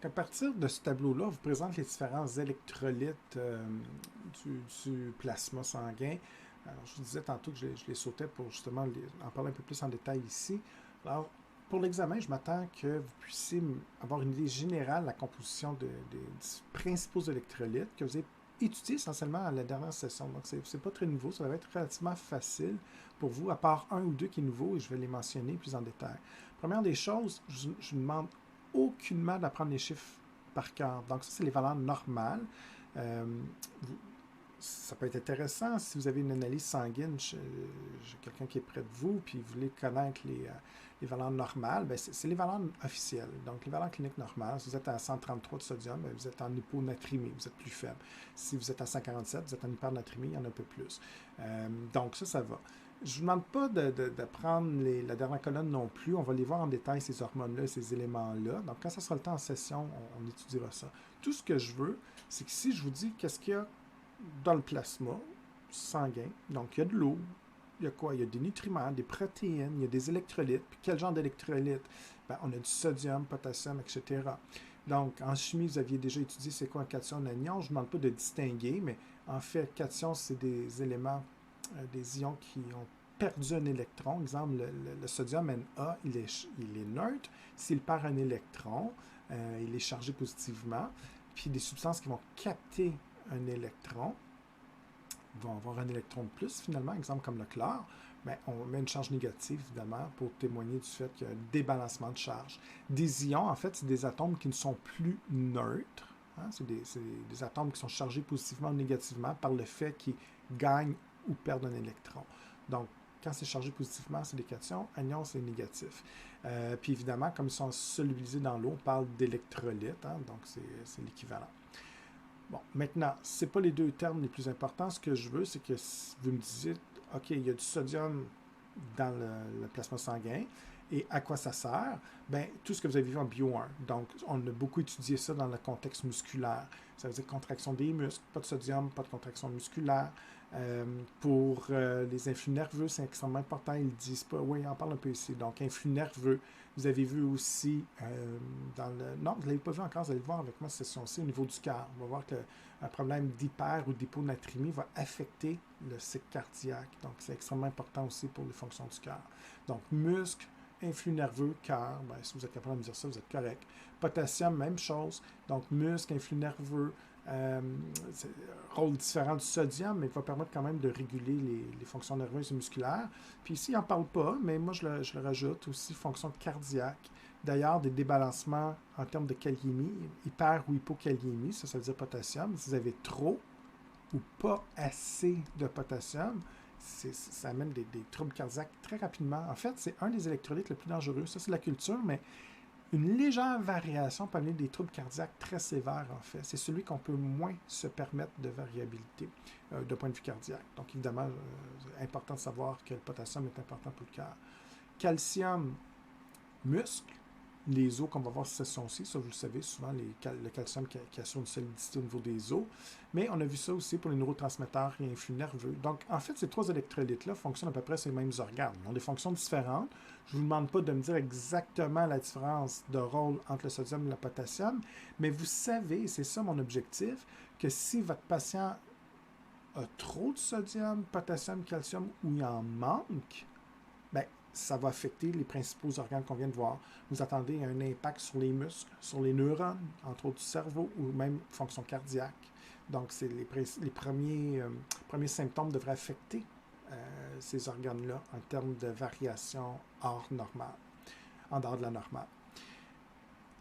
À partir de ce tableau-là, on vous présente les différents électrolytes du plasma sanguin. Alors, je vous disais tantôt que je les sautais pour justement en parler un peu plus en détail ici. Alors, pour l'examen, je m'attends que vous puissiez avoir une idée générale de la composition des principaux électrolytes que vous avez étudiés essentiellement à la dernière session. Donc, c'est pas très nouveau, ça va être relativement facile pour vous, à part un ou deux qui est nouveau, et je vais les mentionner plus en détail. Première des choses, je vous demande aucunement d'apprendre les chiffres par cœur. Donc, ça, c'est les valeurs normales. Euh, Ça peut être intéressant si vous avez une analyse sanguine chez quelqu'un qui est près de vous, puis vous voulez connaître les valeurs normales, ben c'est les valeurs officielles. Donc, les valeurs cliniques normales, si vous êtes à 133 de sodium, ben vous êtes en hyponatrémie, vous êtes plus faible. Si vous êtes à 147, vous êtes en hypernatrémie, il y en a un peu plus. Donc, ça va. Je ne vous demande pas de prendre la dernière colonne non plus. On va les voir en détail, ces hormones-là, ces éléments-là. Donc, quand ça sera le temps en session, on étudiera ça. Tout ce que je veux, c'est que si je vous dis qu'est-ce qu'il y a dans le plasma sanguin, donc il y a de l'eau, il y a quoi? Il y a des nutriments, des protéines, il y a des électrolytes. Puis quel genre d'électrolytes? Ben, on a du sodium, potassium, etc. Donc, en chimie, vous aviez déjà étudié c'est quoi un cation, un anion. Je ne vous demande pas de distinguer, mais en fait, cation, c'est des éléments, des ions qui ont perdu un électron. Exemple, le sodium Na, il est neutre. S'il perd un électron, il est chargé positivement. Puis des substances qui vont capter un électron vont avoir un électron de plus finalement, exemple comme le chlore, mais on met une charge négative évidemment pour témoigner du fait qu'il y a un débalancement de charge. Des ions, en fait, c'est des atomes qui ne sont plus neutres. Hein? C'est des atomes qui sont chargés positivement ou négativement par le fait qu'ils gagnent ou perdent un électron. Donc, quand c'est chargé positivement, c'est des cations, anions, c'est négatif. Puis évidemment, comme ils sont solubilisés dans l'eau, on parle d'électrolytes, hein? Donc c'est l'équivalent. Bon, maintenant, ce n'est pas les deux termes les plus importants. Ce que je veux, c'est que vous me disiez, OK, il y a du sodium dans le plasma sanguin. Et à quoi ça sert? Bien, tout ce que vous avez vu en bio 1. Donc, on a beaucoup étudié ça dans le contexte musculaire. Ça veut dire contraction des muscles, pas de sodium, pas de contraction musculaire. Pour les influx nerveux, c'est extrêmement important. Ils ne disent pas, oui, on parle un peu ici. Donc, influx nerveux. Vous avez vu aussi dans le. Non, vous ne l'avez pas vu encore, vous allez le voir avec moi cette session-ci au niveau du cœur. On va voir qu'un problème d'hyper ou d'hyponatrémie va affecter le cycle cardiaque. Donc, c'est extrêmement important aussi pour les fonctions du cœur. Donc, muscles, influx nerveux, cœur, ben, si vous êtes capable de me dire ça, vous êtes correct. Potassium, même chose. Donc, muscles, influx nerveux, rôle différent du sodium, mais qui va permettre quand même de réguler les fonctions nerveuses et musculaires. Puis ici, il n'en parle pas, mais moi, je le rajoute aussi, fonction cardiaque. D'ailleurs, des débalancements en termes de kaliémie, hyper ou hypokaliémie, ça veut dire potassium. Si vous avez trop ou pas assez de potassium, ça amène des troubles cardiaques très rapidement. En fait, c'est un des électrolytes les plus dangereux. Ça, c'est la culture, mais une légère variation peut amener des troubles cardiaques très sévères, en fait. C'est celui qu'on peut moins se permettre de variabilité de point de vue cardiaque. Donc, évidemment, c'est important de savoir que le potassium est important pour le cœur. Calcium, muscle, les os, comme on va voir cette session-ci, ça vous le savez, souvent le calcium qui assure une solidité au niveau des os, mais on a vu ça aussi pour les neurotransmetteurs et influx nerveux. Donc, en fait, ces trois électrolytes-là fonctionnent à peu près sur les mêmes organes. Ils ont des fonctions différentes. Je ne vous demande pas de me dire exactement la différence de rôle entre le sodium et le potassium, mais vous savez, et c'est ça mon objectif, que si votre patient a trop de sodium, potassium, calcium ou il en manque, ben, ça va affecter les principaux organes qu'on vient de voir. Vous attendez un impact sur les muscles, sur les neurones, entre autres du cerveau, ou même fonction cardiaque. Donc, c'est les premiers symptômes devraient affecter ces organes-là en termes de variation hors normale, en dehors de la normale.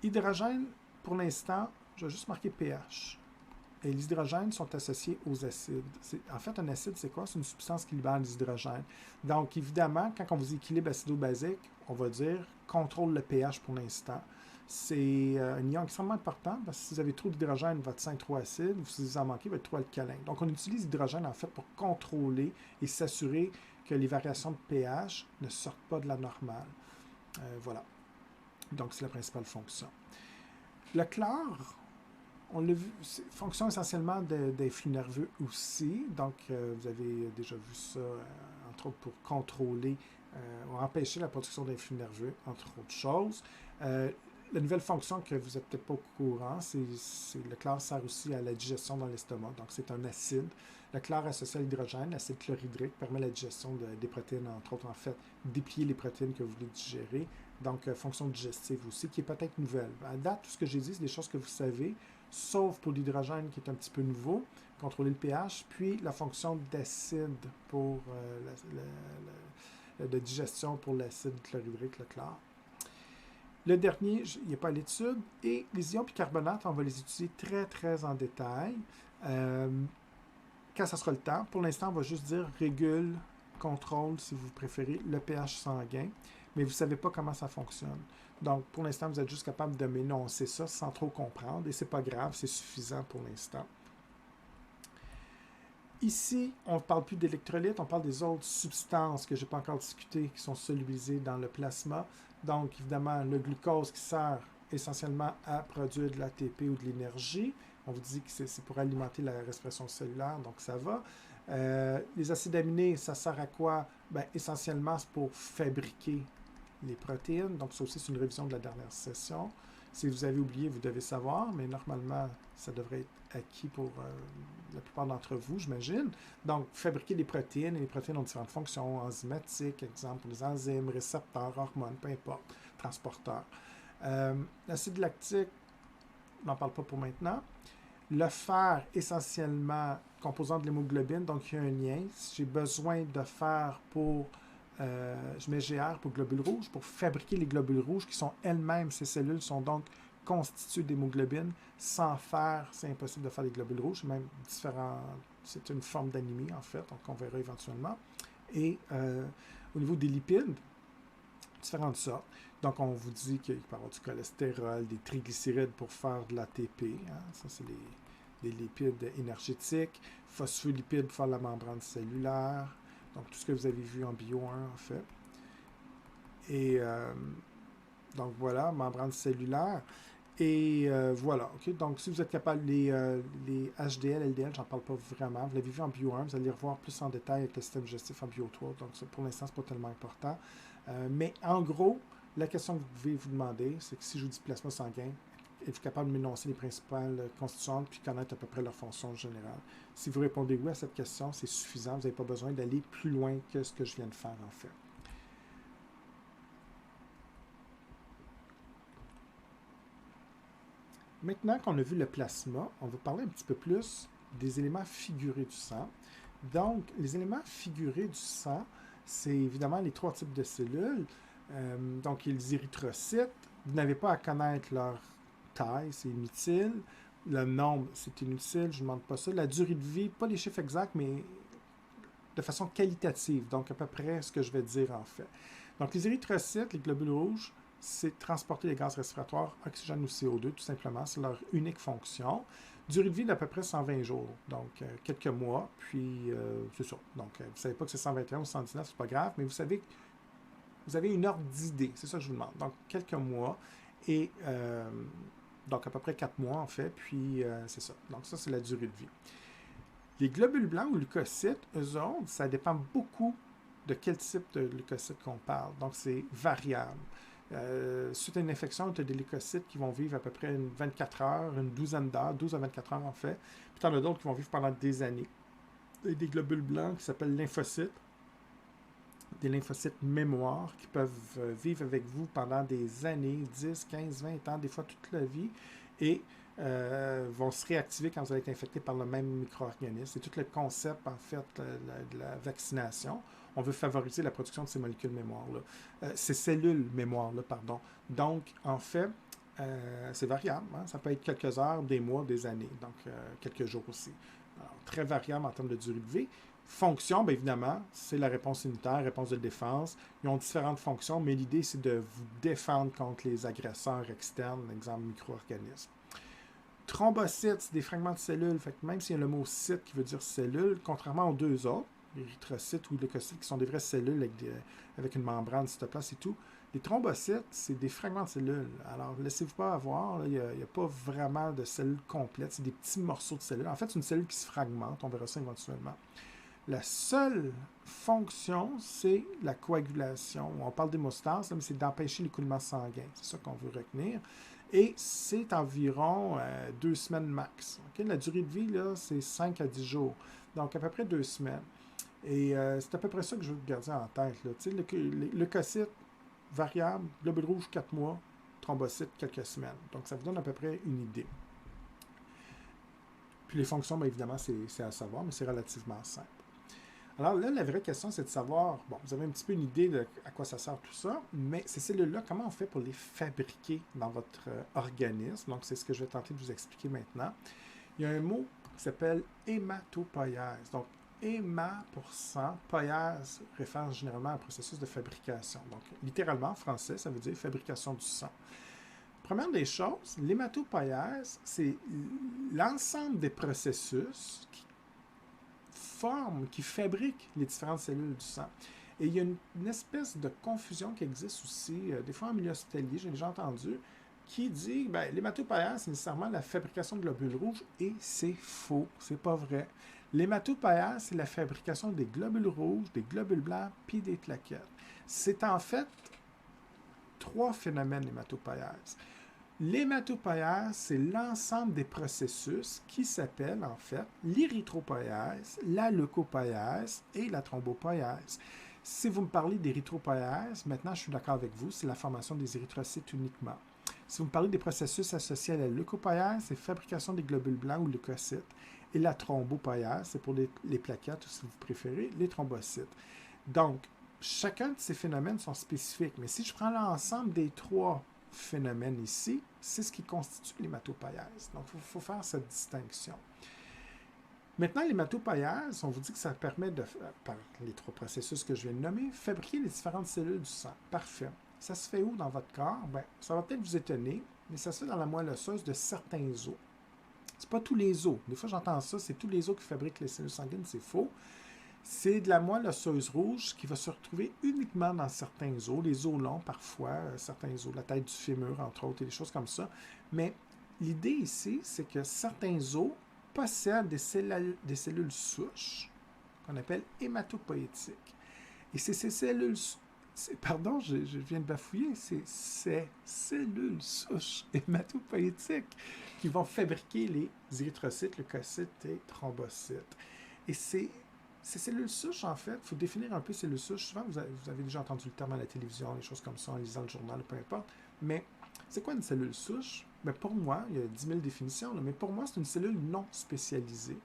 Hydrogène, pour l'instant, je vais juste marquer pH. Et les hydrogènes sont associés aux acides. En fait, un acide, c'est quoi? C'est une substance qui libère des hydrogènes. Donc, évidemment, quand on vous équilibre acido-basique, on va dire contrôle le pH pour l'instant. C'est un ion extrêmement important parce que si vous avez trop d'hydrogène, votre sang est trop acide, ou si vous en manquez, il va être trop alcalin. Donc, on utilise l'hydrogène en fait pour contrôler et s'assurer que les variations de pH ne sortent pas de la normale. Voilà. Donc, c'est la principale fonction. Le chlore, on l'a vu, fonction essentiellement des flux nerveux aussi. Donc, vous avez déjà vu ça, entre autres, pour contrôler ou empêcher la production d'influx nerveux, entre autres choses. la nouvelle fonction que vous n'êtes peut-être pas au courant, le chlore sert aussi à la digestion dans l'estomac. Donc, c'est un acide. Le chlore associé à l'hydrogène, l'acide chlorhydrique, permet la digestion des protéines, entre autres, en fait, déplier les protéines que vous voulez digérer. Donc, fonction digestive aussi, qui est peut-être nouvelle. À date, tout ce que j'ai dit, c'est des choses que vous savez, sauf pour l'hydrogène, qui est un petit peu nouveau, contrôler le pH, puis la fonction d'acide pour de digestion pour l'acide chlorhydrique, le chlore. Le dernier, il n'y a pas à l'étude. Et les ions bicarbonate, on va les étudier très, très en détail. Quand ça sera le temps. Pour l'instant, on va juste dire régule, contrôle, si vous préférez, le pH sanguin. Mais vous ne savez pas comment ça fonctionne. Donc, pour l'instant, vous êtes juste capable de m'énoncer ça sans trop comprendre. Et ce n'est pas grave, c'est suffisant pour l'instant. Ici, on ne parle plus d'électrolytes, on parle des autres substances que je n'ai pas encore discutées, qui sont solubilisées dans le plasma. Donc, évidemment, le glucose qui sert essentiellement à produire de l'ATP ou de l'énergie. On vous dit que c'est pour alimenter la respiration cellulaire, donc ça va. Les acides aminés, ça sert à quoi? Bien, essentiellement, c'est pour fabriquer les protéines. Donc, ça aussi, c'est une révision de la dernière session. Si vous avez oublié, vous devez savoir, mais normalement, ça devrait être acquis pour la plupart d'entre vous, j'imagine. Donc, fabriquer des protéines, et les protéines ont différentes fonctions, enzymatiques, exemple pour les enzymes, récepteurs, hormones, peu importe, transporteurs. L'acide lactique, on n'en parle pas pour maintenant. Le fer, essentiellement, composant de l'hémoglobine, donc il y a un lien. Si j'ai besoin de fer pour je mets GR pour globules rouges, pour fabriquer les globules rouges qui sont elles-mêmes, ces cellules sont donc constituées d'hémoglobine. Sans fer, c'est impossible de faire des globules rouges, même différent, c'est une forme d'anémie en fait, donc on verra éventuellement. Et au niveau des lipides, différentes sortes. Donc on vous dit qu'il peut y avoir du cholestérol, des triglycérides pour faire de l'ATP, hein? Ça c'est des lipides énergétiques, phospholipides pour faire la membrane cellulaire. Donc, tout ce que vous avez vu en bio 1, en fait. Et donc, voilà, membrane cellulaire. Et voilà, OK? Donc, si vous êtes capable, les HDL, LDL, j'en parle pas vraiment. Vous l'avez vu en bio 1, vous allez revoir plus en détail avec le système digestif en bio 3. Donc, ça, pour l'instant, c'est pas tellement important. Mais en gros, la question que vous pouvez vous demander, c'est que si je vous dis plasma sanguin, êtes-vous capable de m'énoncer les principales constituantes puis connaître à peu près leur fonction générale? Si vous répondez oui à cette question, c'est suffisant. Vous n'avez pas besoin d'aller plus loin que ce que je viens de faire, en fait. Maintenant qu'on a vu le plasma, on va parler un petit peu plus des éléments figurés du sang. Donc, les éléments figurés du sang, c'est évidemment les 3 types de cellules. Donc, les érythrocytes. Vous n'avez pas à connaître leur taille, c'est inutile. Le nombre, c'est inutile, je ne demande pas ça. La durée de vie, pas les chiffres exacts, mais de façon qualitative, donc à peu près ce que je vais dire en fait. Donc les érythrocytes, les globules rouges, c'est transporter les gaz respiratoires, oxygène ou CO2, tout simplement, c'est leur unique fonction. Durée de vie d'à peu près 120 jours, donc quelques mois, puis c'est ça. Donc vous ne savez pas que c'est 121 ou 119, c'est pas grave, mais vous avez une ordre d'idée, c'est ça que je vous demande. Donc quelques mois, et donc à peu près 4 mois en fait, puis c'est ça. Donc ça, c'est la durée de vie. Les globules blancs ou leucocytes, eux autres, ça dépend beaucoup de quel type de leucocytes qu'on parle. Donc c'est variable. Suite à une infection, tu as des leucocytes qui vont vivre à peu près 24 heures, une douzaine d'heures, 12 à 24 heures en fait. Puis tu en as d'autres qui vont vivre pendant des années. Et des globules blancs qui s'appellent lymphocytes, des lymphocytes mémoire qui peuvent vivre avec vous pendant des années, 10, 15, 20 ans, des fois toute la vie, et vont se réactiver quand vous allez être infecté par le même micro-organisme. C'est tout le concept, en fait, de la vaccination. On veut favoriser la production de ces molécules mémoire-là. Ces cellules mémoire-là, pardon. Donc, en fait, c'est variable. Hein? Ça peut être quelques heures, des mois, des années. Donc, quelques jours aussi. Alors, très variable en termes de durée de vie. Fonction, bien évidemment, c'est la réponse immunitaire, réponse de défense. Ils ont différentes fonctions, mais l'idée, c'est de vous défendre contre les agresseurs externes, exemple micro-organismes. Thrombocytes, c'est des fragments de cellules. Fait que même s'il y a le mot cyte qui veut dire cellule, contrairement aux deux autres, érythrocytes ou leucocytes qui sont des vraies cellules avec une membrane, cytoplasme et tout, les thrombocytes, c'est des fragments de cellules. Alors, laissez-vous pas avoir, il n'y a pas vraiment de cellules complètes, c'est des petits morceaux de cellules. En fait, c'est une cellule qui se fragmente, on verra ça éventuellement. La seule fonction, c'est la coagulation. On parle d'hémostase, mais c'est d'empêcher l'écoulement sanguin. C'est ça qu'on veut retenir. Et c'est environ 2 semaines max. Okay? La durée de vie, là, c'est 5 à 10 jours. Donc, à peu près 2 semaines. Et c'est à peu près ça que je veux garder en tête. Là. Leucocyte, variable, globule rouge, 4 mois, thrombocyte, quelques semaines. Donc, ça vous donne à peu près une idée. Puis les fonctions, bien évidemment, c'est à savoir, mais c'est relativement simple. Alors là, la vraie question, c'est de savoir, bon, vous avez un petit peu une idée de à quoi ça sert tout ça, mais ces cellules-là, comment on fait pour les fabriquer dans votre organisme? Donc, c'est ce que je vais tenter de vous expliquer maintenant. Il y a un mot qui s'appelle hématopoïèse. Donc, héma pour sang, poïèse réfère généralement à un processus de fabrication. Donc, littéralement, en français, ça veut dire fabrication du sang. Première des choses, l'hématopoïèse, c'est l'ensemble des processus qui fabriquent les différentes cellules du sang. Et il y a une espèce de confusion qui existe aussi, des fois en milieu hospitalier, j'ai déjà entendu, qui dit que l'hématopoïèse, c'est nécessairement la fabrication de globules rouges, et c'est faux, c'est pas vrai. L'hématopoïèse, c'est la fabrication des globules rouges, des globules blancs, puis des plaquettes. C'est en fait 3 phénomènes, l'hématopoïèse. L'hématopoïèse, c'est l'ensemble des processus qui s'appellent en fait l'érythropoïèse, la leucopoïèse et la thrombopoïèse. Si vous me parlez d'érythropoïèse, maintenant je suis d'accord avec vous, c'est la formation des érythrocytes uniquement. Si vous me parlez des processus associés à la leucopoïèse, c'est fabrication des globules blancs ou leucocytes. Et la thrombopoïèse, c'est pour les plaquettes ou si vous préférez, les thrombocytes. Donc, chacun de ces phénomènes sont spécifiques, mais si je prends l'ensemble des 3 phénomène ici, c'est ce qui constitue l'hématopoïèse. Donc, il faut faire cette distinction. Maintenant, l'hématopoïèse, on vous dit que ça permet de, par les 3 processus que je viens de nommer, fabriquer les différentes cellules du sang. Parfait. Ça se fait où dans votre corps? Bien, ça va peut-être vous étonner, mais ça se fait dans la moelle osseuse de certains os. C'est pas tous les os. Des fois, j'entends ça, c'est tous les os qui fabriquent les cellules sanguines, c'est faux. C'est de la moelle osseuse rouge qui va se retrouver uniquement dans certains os, les os longs parfois, certains os, la tête du fémur entre autres, et des choses comme ça. Mais l'idée ici, c'est que certains os possèdent des cellules souches qu'on appelle hématopoïétiques. Et c'est ces cellules, pardon, je viens de bafouiller, c'est ces cellules souches hématopoïétiques qui vont fabriquer les érythrocytes, leucocytes et thrombocytes. Et ces cellules souches, en fait, il faut définir un peu ces cellules souches. Souvent, vous avez déjà entendu le terme à la télévision, des choses comme ça, en lisant le journal, peu importe. Mais c'est quoi une cellule souche? Bien, pour moi, il y a 10 000 définitions, mais pour moi, c'est une cellule non spécialisée.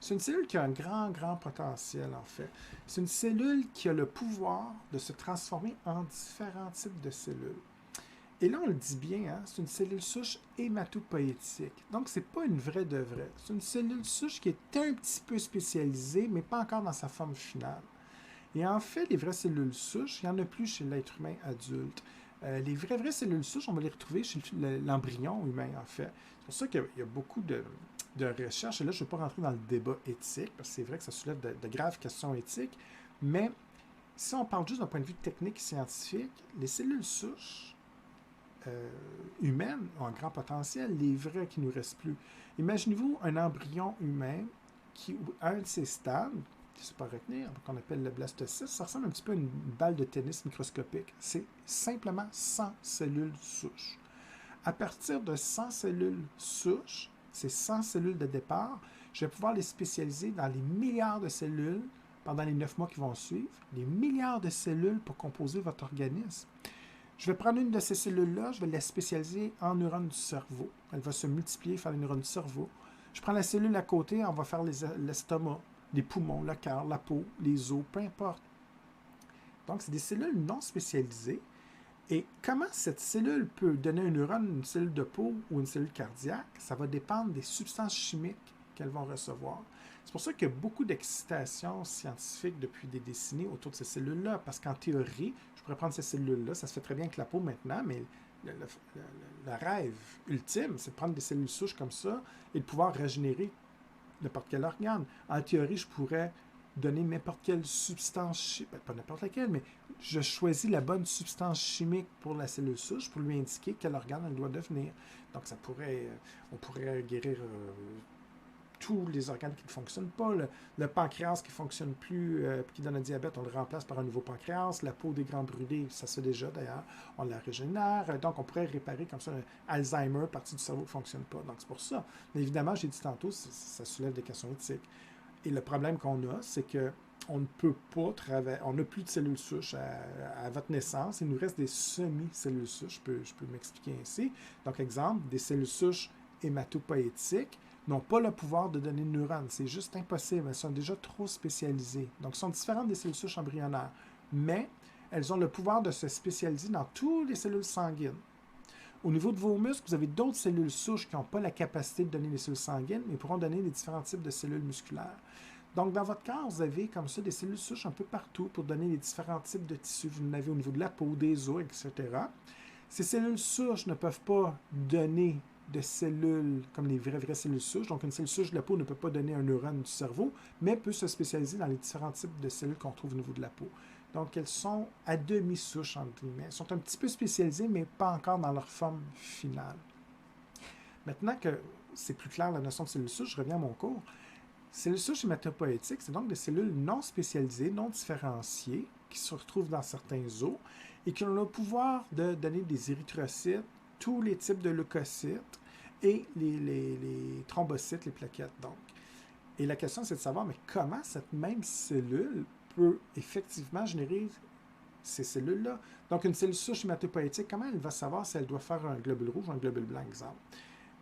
C'est une cellule qui a un grand potentiel, en fait. C'est une cellule qui a le pouvoir de se transformer en différents types de cellules. Et là, on le dit bien, hein, c'est une cellule souche hématopoïétique. Donc, ce n'est pas une vraie de vraie. C'est une cellule souche qui est un petit peu spécialisée, mais pas encore dans sa forme finale. Et en fait, les vraies cellules souches, il n'y en a plus chez l'être humain adulte. Les vraies cellules souches, on va les retrouver chez l'embryon humain, en fait. C'est pour ça qu'il y a beaucoup de recherches. Et là, je ne vais pas rentrer dans le débat éthique, parce que c'est vrai que ça soulève de graves questions éthiques. Mais si on parle juste d'un point de vue technique et scientifique, les cellules souches humaines ont un grand potentiel, les vrais qui ne nous restent plus. Imaginez-vous un embryon humain qui, à un de ses stades, qui ne sait pas retenir, qu'on appelle le blastocyste, ça ressemble un petit peu à une balle de tennis microscopique. C'est simplement 100 cellules souches. À partir de 100 cellules souches, ces 100 cellules de départ, je vais pouvoir les spécialiser dans les milliards de cellules pendant les 9 mois qui vont suivre, les milliards de cellules pour composer votre organisme. Je vais prendre une de ces cellules-là, je vais la spécialiser en neurones du cerveau. Elle va se multiplier, faire les neurones du cerveau. Je prends la cellule à côté, on va faire l'estomac, les poumons, le cœur, la peau, les os, peu importe. Donc, c'est des cellules non spécialisées. Et comment cette cellule peut donner un neurone, une cellule de peau ou une cellule cardiaque, ça va dépendre des substances chimiques qu'elles vont recevoir. C'est pour ça qu'il y a beaucoup d'excitation scientifique depuis des décennies autour de ces cellules-là, parce qu'en théorie, je pourrais prendre ces cellules-là, ça se fait très bien avec la peau maintenant, mais le rêve ultime, c'est de prendre des cellules souches comme ça et de pouvoir régénérer n'importe quel organe. En théorie, je pourrais donner n'importe quelle substance chimique, pas n'importe laquelle, mais je choisis la bonne substance chimique pour la cellule souche pour lui indiquer quel organe elle doit devenir. Donc, on pourrait guérir tous les organes qui ne fonctionnent pas. Le pancréas qui ne fonctionne plus, qui donne un diabète, on le remplace par un nouveau pancréas. La peau des grands brûlés, ça se fait déjà d'ailleurs, on la régénère. Donc, on pourrait réparer comme ça un Alzheimer, partie du cerveau qui ne fonctionne pas. Donc, c'est pour ça. Mais évidemment, j'ai dit tantôt, ça soulève des questions éthiques. Et le problème qu'on a, c'est que on ne peut pas travailler, on n'a plus de cellules souches à votre naissance, il nous reste des semi-cellules souches, je peux m'expliquer ainsi. Donc, exemple, des cellules souches hématopoïétiques n'ont pas le pouvoir de donner de neurones, c'est juste impossible, elles sont déjà trop spécialisées. Donc, elles sont différentes des cellules souches embryonnaires, mais elles ont le pouvoir de se spécialiser dans toutes les cellules sanguines. Au niveau de vos muscles, vous avez d'autres cellules souches qui n'ont pas la capacité de donner les cellules sanguines, mais pourront donner les différents types de cellules musculaires. Donc, dans votre corps, vous avez comme ça des cellules souches un peu partout pour donner les différents types de tissus. Vous en avez au niveau de la peau, des os, etc. Ces cellules souches ne peuvent pas donner de cellules comme les vraies cellules souches. Donc, une cellule souche de la peau ne peut pas donner un neurone du cerveau, mais peut se spécialiser dans les différents types de cellules qu'on trouve au niveau de la peau. Donc, elles sont à demi-souches, entre guillemets. Elles sont un petit peu spécialisées, mais pas encore dans leur forme finale. Maintenant que c'est plus clair la notion de cellule souche, je reviens à mon cours. Cellules souches hématopoïétiques, c'est donc des cellules non spécialisées, non différenciées, qui se retrouvent dans certains os et qui ont le pouvoir de donner des érythrocytes, tous les types de leucocytes et les thrombocytes, les plaquettes. Donc. Et la question, c'est de savoir, mais comment cette même cellule peut effectivement générer ces cellules-là? Donc, une cellule souche hématopoïétique, comment elle va savoir si elle doit faire un globule rouge ou un globule blanc, exemple?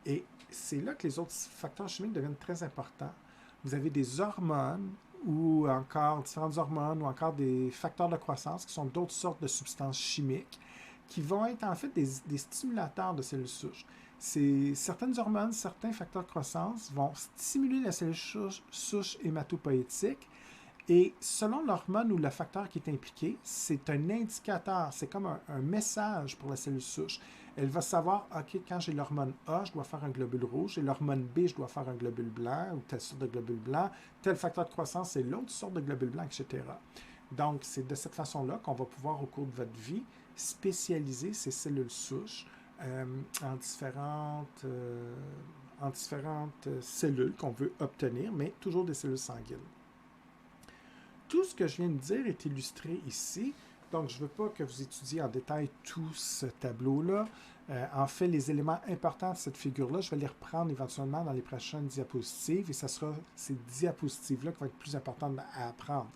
Et c'est là que les autres facteurs chimiques deviennent très importants. Vous avez des hormones ou encore différentes hormones ou encore des facteurs de croissance qui sont d'autres sortes de substances chimiques qui vont être en fait des stimulateurs de cellules souches. Certaines hormones, certains facteurs de croissance vont stimuler la cellule souche hématopoïétique et selon l'hormone ou le facteur qui est impliqué, c'est un indicateur, c'est comme un message pour la cellule souche. Elle va savoir, OK, quand j'ai l'hormone A, je dois faire un globule rouge, et l'hormone B, je dois faire un globule blanc, ou telle sorte de globule blanc, tel facteur de croissance, c'est l'autre sorte de globule blanc, etc. Donc, c'est de cette façon-là qu'on va pouvoir, au cours de votre vie, spécialiser ces cellules souches en différentes cellules qu'on veut obtenir, mais toujours des cellules sanguines. Tout ce que je viens de dire est illustré ici. Donc, je ne veux pas que vous étudiez en détail tout ce tableau-là. En fait, les éléments importants de cette figure-là, je vais les reprendre éventuellement dans les prochaines diapositives et ce sera ces diapositives-là qui vont être plus importantes à apprendre.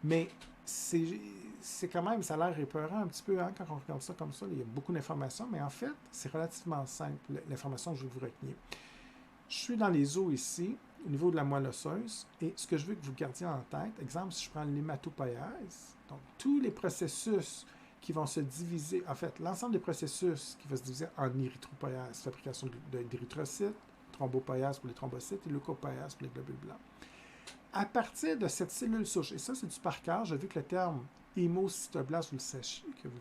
Mais c'est quand même, ça a l'air épeurant un petit peu hein, quand on regarde ça comme ça. Il y a beaucoup d'informations, mais en fait, c'est relativement simple, l'information que je vais vous retenir. Je suis dans les os ici, au niveau de la moelle osseuse, et ce que je veux que vous gardiez en tête, exemple, si je prends l'hématopoïèse, donc tous les processus qui vont se diviser, en fait, l'ensemble des processus qui va se diviser en érythropoïèse, fabrication d'érythrocytes, thrombopoïèse pour les thrombocytes et leucopoïèse pour les globules blancs. À partir de cette cellule souche, et ça c'est du par cœur, j'ai vu que le terme hémocytoblaste, vous le sachiez, que vous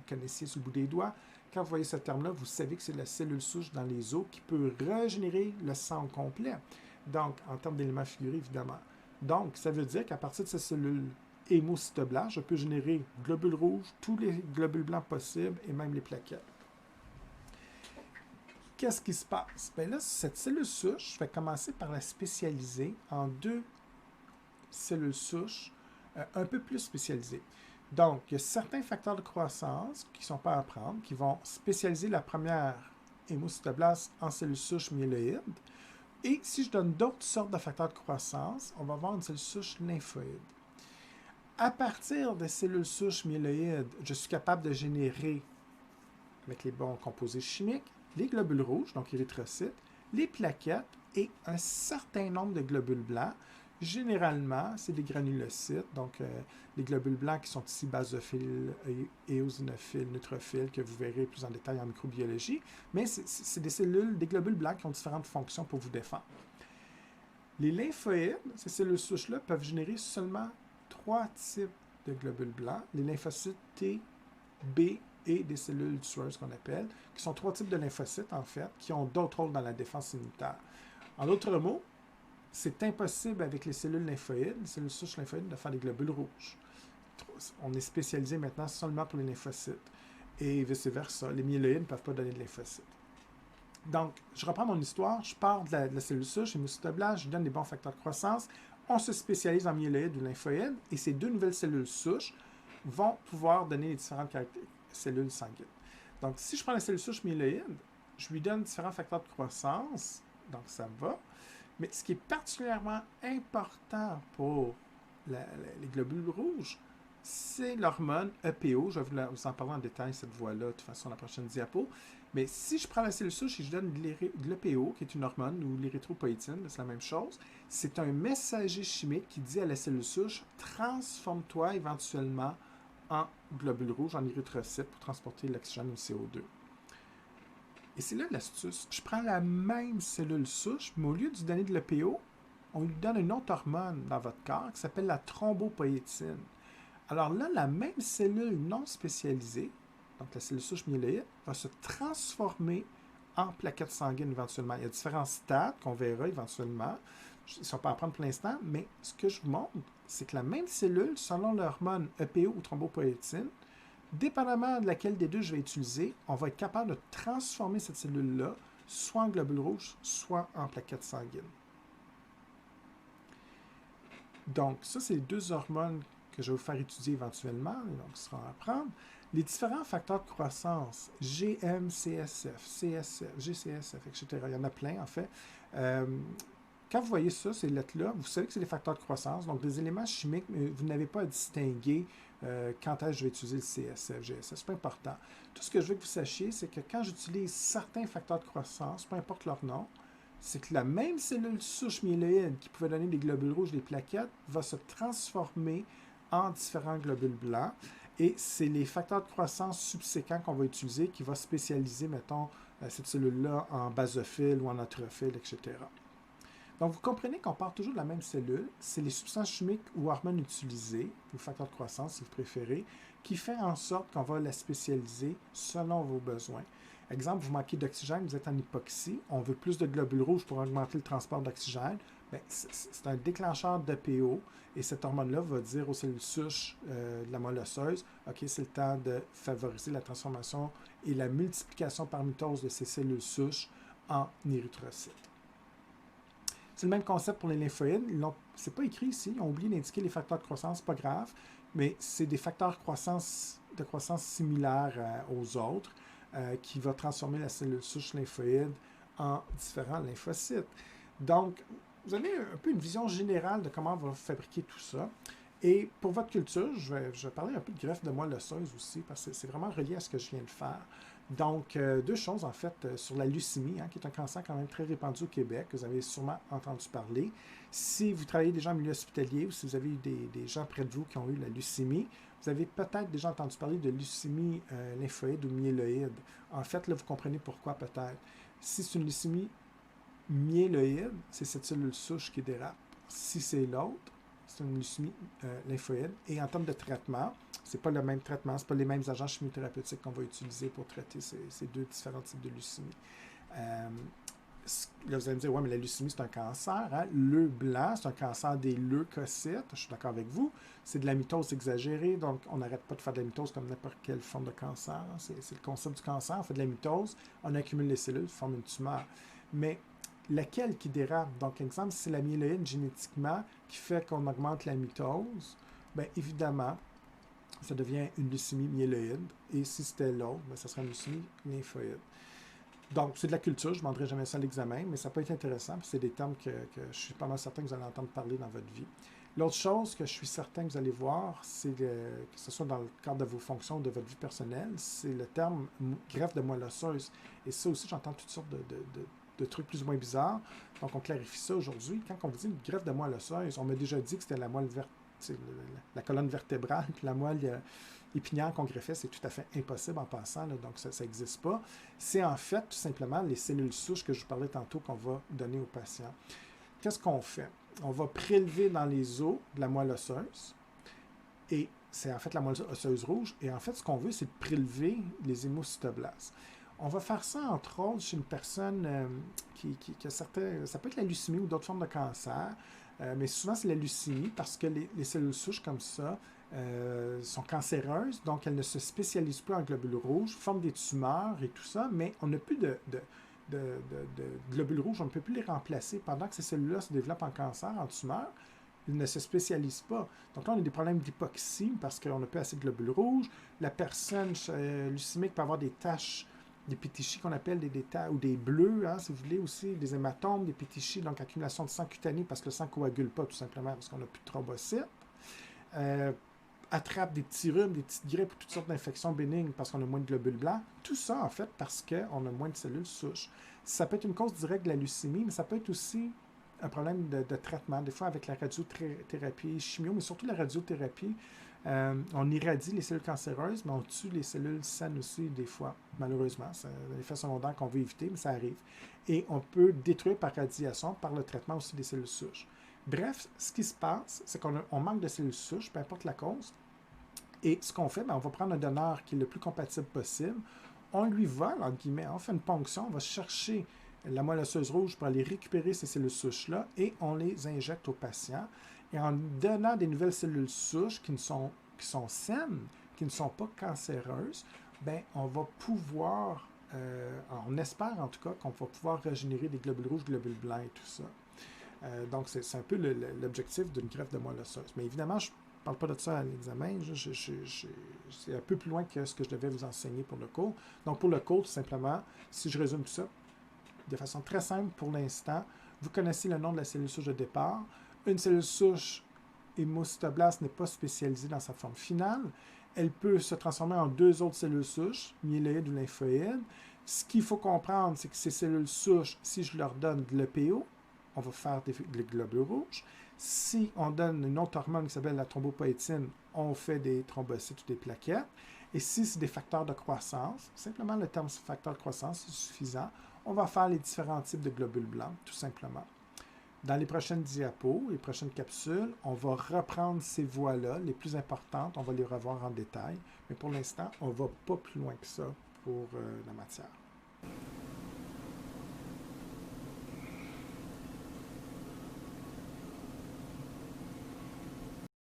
connaissiez sur le bout des doigts, quand vous voyez ce terme-là, vous savez que c'est la cellule souche dans les os qui peut régénérer le sang complet. Donc, en termes d'éléments figurés, évidemment. Donc, ça veut dire qu'à partir de cette cellule hémocytoblaste, je peux générer globules rouges, tous les globules blancs possibles et même les plaquettes. Qu'est-ce qui se passe? Bien là, cette cellule souche, je vais commencer par la spécialiser en deux cellules souches un peu plus spécialisées. Donc, il y a certains facteurs de croissance qui ne sont pas à prendre, qui vont spécialiser la première hémocytoblaste en cellules souches myéloïdes. Et si je donne d'autres sortes de facteurs de croissance, on va avoir une cellule souche lymphoïde. À partir des cellules souches myéloïdes, je suis capable de générer, avec les bons composés chimiques, les globules rouges, donc érythrocytes, les plaquettes et un certain nombre de globules blancs. Généralement, c'est des granulocytes, donc les globules blancs qui sont ici basophiles, éosinophiles, neutrophiles, que vous verrez plus en détail en microbiologie, mais c'est des cellules, des globules blancs qui ont différentes fonctions pour vous défendre. Les lymphoïdes, ces cellules souches-là, peuvent générer seulement 3 types de globules blancs, les lymphocytes T, B et des cellules tueuses qu'on appelle, qui sont 3 types de lymphocytes, en fait, qui ont d'autres rôles dans la défense immunitaire. En d'autres mots, c'est impossible avec les cellules lymphoïdes, les cellules souches lymphoïdes, de faire des globules rouges. On est spécialisé maintenant seulement pour les lymphocytes. Et vice-versa, les myéloïdes ne peuvent pas donner de lymphocytes. Donc, je reprends mon histoire, je pars de la cellule souche, hémocytoblast, je donne des bons facteurs de croissance, on se spécialise en myéloïde ou lymphoïde, et ces deux nouvelles cellules souches vont pouvoir donner les différentes cellules sanguines. Donc, si je prends la cellule souche myéloïde, je lui donne différents facteurs de croissance, donc ça va. Mais ce qui est particulièrement important pour les globules rouges, c'est l'hormone EPO. Je vais vous en parler en détail cette voie-là, de toute façon, la prochaine diapo. Mais si je prends la cellule souche et je donne de l'EPO, qui est une hormone, ou l'érythropoïétine, c'est la même chose, c'est un messager chimique qui dit à la cellule souche, transforme-toi éventuellement en globules rouges, en érythrocytes, pour transporter l'oxygène ou le CO2. Et c'est là l'astuce. Je prends la même cellule souche, mais au lieu de lui donner de l'EPO, on lui donne une autre hormone dans votre corps qui s'appelle la thrombopoïétine. Alors là, la même cellule non spécialisée, donc la cellule souche myéloïde, va se transformer en plaquettes sanguines éventuellement. Il y a différents stades qu'on verra éventuellement. Ils ne sont pas à prendre pour l'instant, mais ce que je vous montre, c'est que la même cellule, selon l'hormone EPO ou thrombopoïétine, dépendamment de laquelle des deux je vais utiliser, on va être capable de transformer cette cellule-là soit en globules rouges, soit en plaquettes sanguines. Donc, ça, c'est les deux hormones que je vais vous faire étudier éventuellement, donc ce sera à apprendre. Les différents facteurs de croissance, GM-CSF, CSF, GCSF, etc., il y en a plein en fait. Quand vous voyez ça, ces lettres-là, vous savez que c'est des facteurs de croissance, donc des éléments chimiques, mais vous n'avez pas à distinguer quand est-ce que je vais utiliser le CSF, GSF, c'est pas important. Tout ce que je veux que vous sachiez, c'est que quand j'utilise certains facteurs de croissance, peu importe leur nom, c'est que la même cellule souche myéloïde qui pouvait donner des globules rouges, des plaquettes, va se transformer en différents globules blancs. Et c'est les facteurs de croissance subséquents qu'on va utiliser qui va spécialiser, mettons, cette cellule-là en basophile ou en neutrophile, etc. Donc, vous comprenez qu'on part toujours de la même cellule. C'est les substances chimiques ou hormones utilisées, ou facteurs de croissance si vous préférez, qui fait en sorte qu'on va la spécialiser selon vos besoins. Exemple, vous manquez d'oxygène, vous êtes en hypoxie, on veut plus de globules rouges pour augmenter le transport d'oxygène. C'est un déclencheur d'EPO et cette hormone-là va dire aux cellules souches de la moelle osseuse, OK, c'est le temps de favoriser la transformation et la multiplication par mitose de ces cellules souches en érythrocytes. C'est le même concept pour les lymphoïdes. C'est pas écrit ici, ils ont oublié d'indiquer les facteurs de croissance, pas grave, mais c'est des facteurs de croissance similaires aux autres qui va transformer la cellule souche lymphoïde en différents lymphocytes. Donc, vous avez un peu une vision générale de comment on va fabriquer tout ça. Et pour votre culture, je vais parler un peu de greffe de moelle osseuse aussi, parce que c'est vraiment relié à ce que je viens de faire. Donc, deux choses en fait sur la leucémie, qui est un cancer quand même très répandu au Québec, que vous avez sûrement entendu parler. Si vous travaillez déjà en milieu hospitalier ou si vous avez eu des gens près de vous qui ont eu la leucémie, vous avez peut-être déjà entendu parler de leucémie lymphoïde ou myéloïde. En fait, là, vous comprenez pourquoi peut-être. Si c'est une leucémie myéloïde, c'est cette cellule souche qui dérape. Si c'est l'autre, c'est une leucémie lymphoïde. Et en termes de traitement, c'est pas le même traitement, c'est pas les mêmes agents chimiothérapeutiques qu'on va utiliser pour traiter ces deux différents types de leucémie. Là, vous allez me dire, ouais, mais la leucémie, c'est un cancer. Hein? Le blanc, c'est un cancer des leucocytes. Je suis d'accord avec vous. C'est de la mitose exagérée, donc on n'arrête pas de faire de la mitose comme n'importe quelle forme de cancer. C'est le concept du cancer. On fait de la mitose, on accumule les cellules, on forme une tumeur. Mais laquelle qui dérape? Donc, exemple, si c'est la myéloïde génétiquement qui fait qu'on augmente la mitose, bien évidemment, ça devient une leucémie myéloïde. Et si c'était l'autre, ça serait une leucémie lymphoïde. Donc, c'est de la culture, je ne demanderai jamais ça à l'examen, mais ça peut être intéressant, puis c'est des termes que je suis pas mal certain que vous allez entendre parler dans votre vie. L'autre chose que je suis certain que vous allez voir, c'est que ce soit dans le cadre de vos fonctions ou de votre vie personnelle, c'est le terme greffe de moelle osseuse. Et ça aussi, j'entends toutes sortes de trucs plus ou moins bizarres. Donc, on clarifie ça aujourd'hui. Quand on vous dit une greffe de moelle osseuse, on m'a déjà dit que c'était la moelle la colonne vertébrale, puis la moelle épinière qu'on greffait, c'est tout à fait impossible en passant, là, donc ça n'existe pas. C'est en fait tout simplement les cellules souches que je vous parlais tantôt qu'on va donner aux patients. Qu'est-ce qu'on fait? On va prélever dans les os de la moelle osseuse, et c'est en fait la moelle osseuse rouge, et en fait ce qu'on veut, c'est de prélever les hémocytoblastes. On va faire ça, entre autres, chez une personne qui a certains... Ça peut être la leucémie ou d'autres formes de cancer, mais souvent c'est la leucémie parce que les cellules souches comme ça sont cancéreuses, donc elles ne se spécialisent plus en globules rouges, forment des tumeurs et tout ça, mais on n'a plus de globules rouges, on ne peut plus les remplacer. Pendant que ces cellules-là se développent en cancer, en tumeur, ils ne se spécialisent pas. Donc là, on a des problèmes d'hypoxie parce qu'on n'a pas assez de globules rouges. La personne leucémique peut avoir des taches, des pétichis qu'on appelle ou des bleus, hein, si vous voulez aussi, des hématomes, des pétichis, donc accumulation de sang cutané parce que le sang ne coagule pas tout simplement parce qu'on n'a plus de thrombocytes. Attrape des petits rhumes, des petites grippes, toutes sortes d'infections bénignes parce qu'on a moins de globules blancs. Tout ça, en fait, parce qu'on a moins de cellules souches. Ça peut être une cause directe de la leucémie, mais ça peut être aussi un problème de traitement, des fois avec la radiothérapie, chimio, mais surtout la radiothérapie. On irradie les cellules cancéreuses, mais on tue les cellules saines aussi, des fois, malheureusement. C'est un effet secondaire qu'on veut éviter, mais ça arrive. Et on peut détruire par radiation, par le traitement aussi des cellules souches. Bref, ce qui se passe, c'est qu'on manque de cellules souches, peu importe la cause. Et ce qu'on fait, on va prendre un donneur qui est le plus compatible possible. On lui vole, entre guillemets, on fait une ponction, on va chercher la moelle osseuse rouge pour aller récupérer ces cellules souches-là et on les injecte au patient. Et en donnant des nouvelles cellules souches qui sont saines, qui ne sont pas cancéreuses, on va pouvoir, on espère en tout cas qu'on va pouvoir régénérer des globules rouges, globules blancs et tout ça. Donc, c'est un peu l'objectif d'une greffe de moelle osseuse. Mais évidemment, je ne parle pas de ça à l'examen. C'est un peu plus loin que ce que je devais vous enseigner pour le cours. Donc, pour le cours, tout simplement, si je résume tout ça de façon très simple pour l'instant, vous connaissez le nom de la cellule souche de départ. Une cellule souche hémocytoblaste n'est pas spécialisée dans sa forme finale. Elle peut se transformer en deux autres cellules souches, myéloïdes ou lymphoïdes. Ce qu'il faut comprendre, c'est que ces cellules souches, si je leur donne de l'EPO, on va faire des globules rouges. Si on donne une autre hormone qui s'appelle la thrombopoïétine, on fait des thrombocytes ou des plaquettes. Et si c'est des facteurs de croissance, simplement le terme facteur de croissance, c'est suffisant, on va faire les différents types de globules blancs, tout simplement. Dans les prochaines diapos, les prochaines capsules, on va reprendre ces voies-là, les plus importantes, on va les revoir en détail. Mais pour l'instant, on ne va pas plus loin que ça pour la matière.